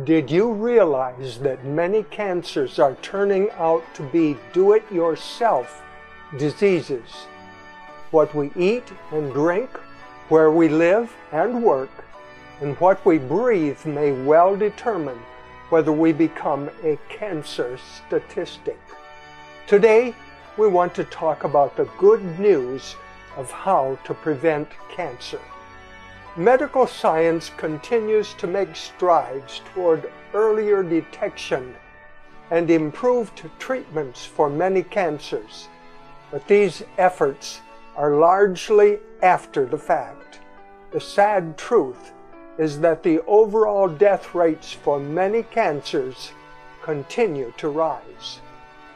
Did you realize that many cancers are turning out to be do-it-yourself diseases? What we eat and drink, where we live and work, and what we breathe may well determine whether we become a cancer statistic. Today, we want to talk about the good news of how to prevent cancer. Medical science continues to make strides toward earlier detection and improved treatments for many cancers, but these efforts are largely after the fact. The sad truth is that the overall death rates for many cancers continue to rise.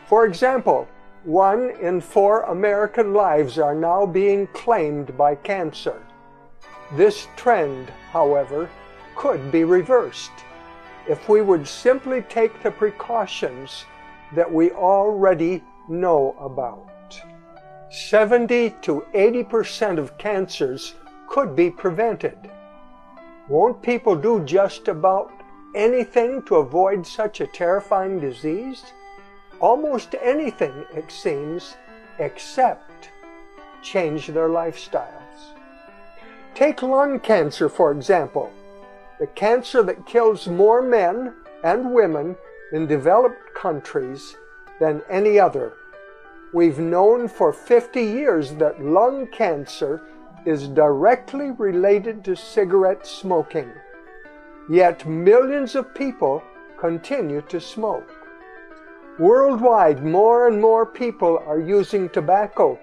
For example, 1 in 4 American lives are now being claimed by cancer. This trend, however, could be reversed if we would simply take the precautions that we already know about. 70 to 80% of cancers could be prevented. Won't people do just about anything to avoid such a terrifying disease? Almost anything, it seems, except change their lifestyles. Take lung cancer, for example, the cancer that kills more men and women in developed countries than any other. We've known for 50 years that lung cancer is directly related to cigarette smoking. Yet millions of people continue to smoke. Worldwide, more and more people are using tobacco,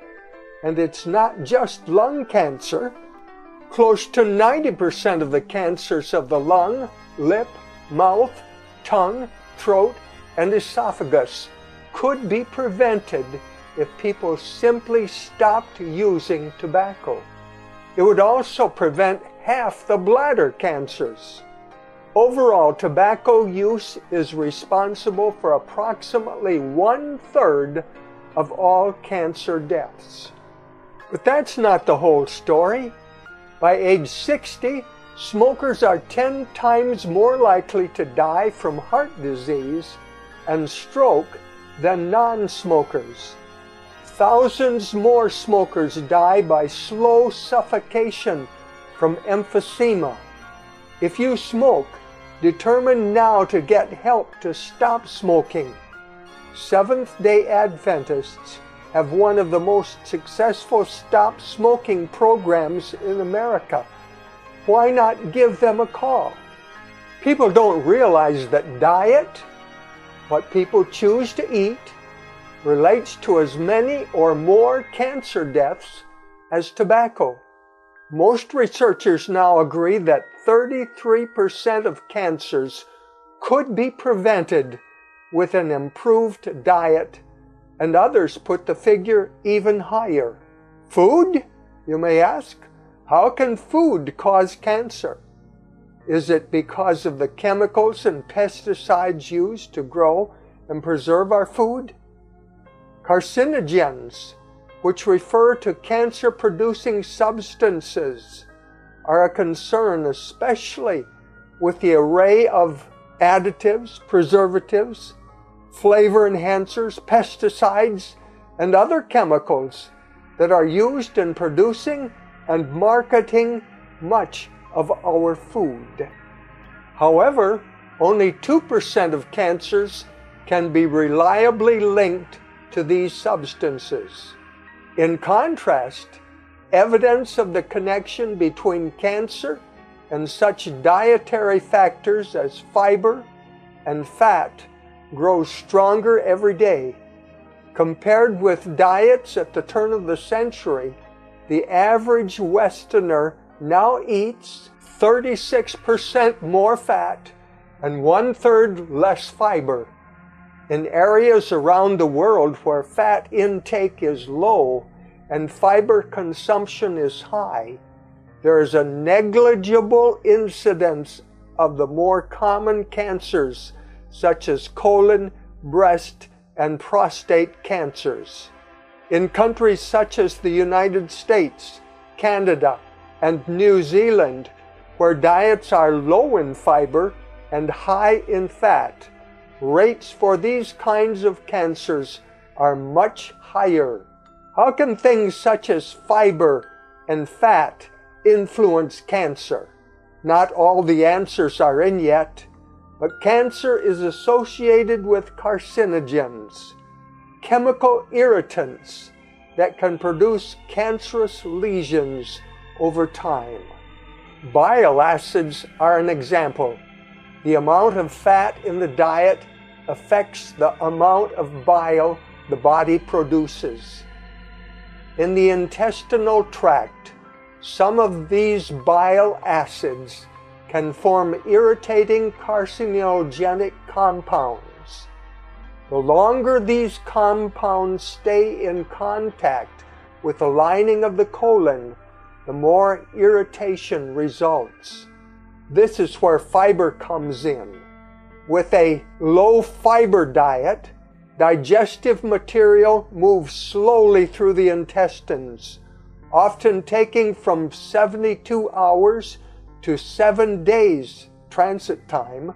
and it's not just lung cancer. Close to 90% of the cancers of the lung, lip, mouth, tongue, throat, and esophagus could be prevented if people simply stopped using tobacco. It would also prevent half the bladder cancers. Overall, tobacco use is responsible for approximately 1/3 of all cancer deaths. But that's not the whole story. By age 60, smokers are 10 times more likely to die from heart disease and stroke than non-smokers. Thousands more smokers die by slow suffocation from emphysema. If you smoke, determine now to get help to stop smoking. Seventh-day Adventists have one of the most successful stop smoking programs in America. Why not give them a call? People don't realize that diet, what people choose to eat, relates to as many or more cancer deaths as tobacco. Most researchers now agree that 33% of cancers could be prevented with an improved diet, and others put the figure even higher. Food, you may ask? How can food cause cancer? Is it because of the chemicals and pesticides used to grow and preserve our food? Carcinogens, which refer to cancer-producing substances, are a concern, especially with the array of additives, preservatives, flavor enhancers, pesticides, and other chemicals that are used in producing and marketing much of our food. However, only 2% of cancers can be reliably linked to these substances. In contrast, evidence of the connection between cancer and such dietary factors as fiber and fat grows stronger every day. Compared with diets at the turn of the century, the average Westerner now eats 36% more fat and 1/3 less fiber. In areas around the world where fat intake is low and fiber consumption is high, there is a negligible incidence of the more common cancers such as colon, breast, and prostate cancers. In countries such as the United States, Canada, and New Zealand, where diets are low in fiber, and high in fat, rates for these kinds of cancers are much higher. How can things such as fiber and fat influence cancer? Not all the answers are in yet, but cancer is associated with carcinogens, chemical irritants that can produce cancerous lesions over time. Bile acids are an example. The amount of fat in the diet affects the amount of bile the body produces. In the intestinal tract, some of these bile acids can form irritating carcinogenic compounds. The longer these compounds stay in contact with the lining of the colon, the more irritation results. This is where fiber comes in. With a low fiber diet, digestive material moves slowly through the intestines, often taking from 72 hours to 7 days transit time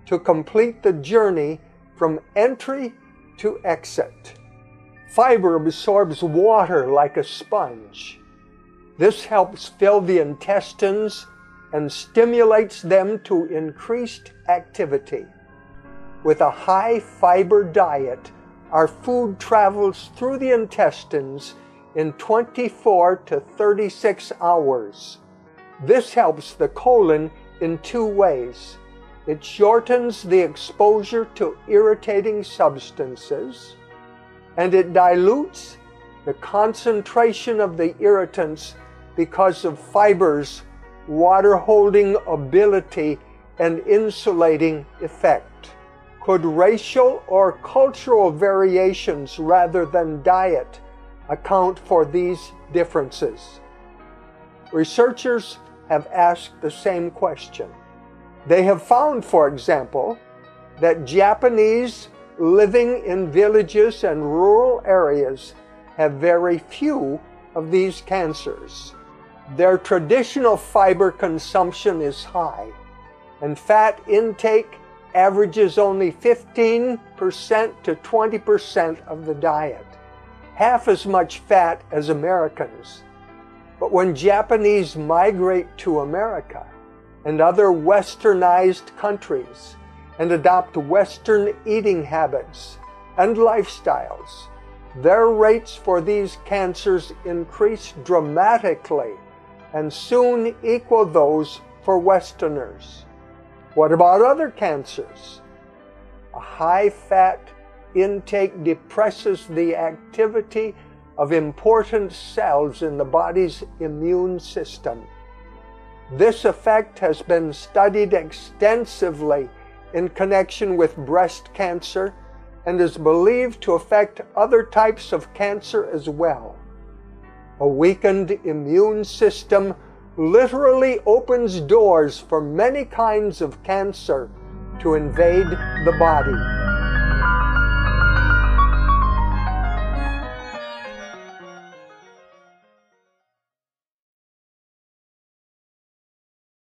to complete the journey from entry to exit. Fiber absorbs water like a sponge. This helps fill the intestines and stimulates them to increased activity. With a high fiber diet, our food travels through the intestines in 24 to 36 hours. This helps the colon in two ways. It shortens the exposure to irritating substances, and it dilutes the concentration of the irritants because of fiber's water-holding ability and insulating effect. Could racial or cultural variations rather than diet account for these differences? Researchers have asked the same question. They have found, for example, that Japanese living in villages and rural areas have very few of these cancers. Their traditional fiber consumption is high, and fat intake averages only 15% to 20% of the diet, half as much fat as Americans. But when Japanese migrate to America and other westernized countries and adopt Western eating habits and lifestyles, their rates for these cancers increase dramatically and soon equal those for Westerners. What about other cancers? A high-fat intake depresses the activity of important cells in the body's immune system. This effect has been studied extensively in connection with breast cancer and is believed to affect other types of cancer as well. A weakened immune system literally opens doors for many kinds of cancer to invade the body.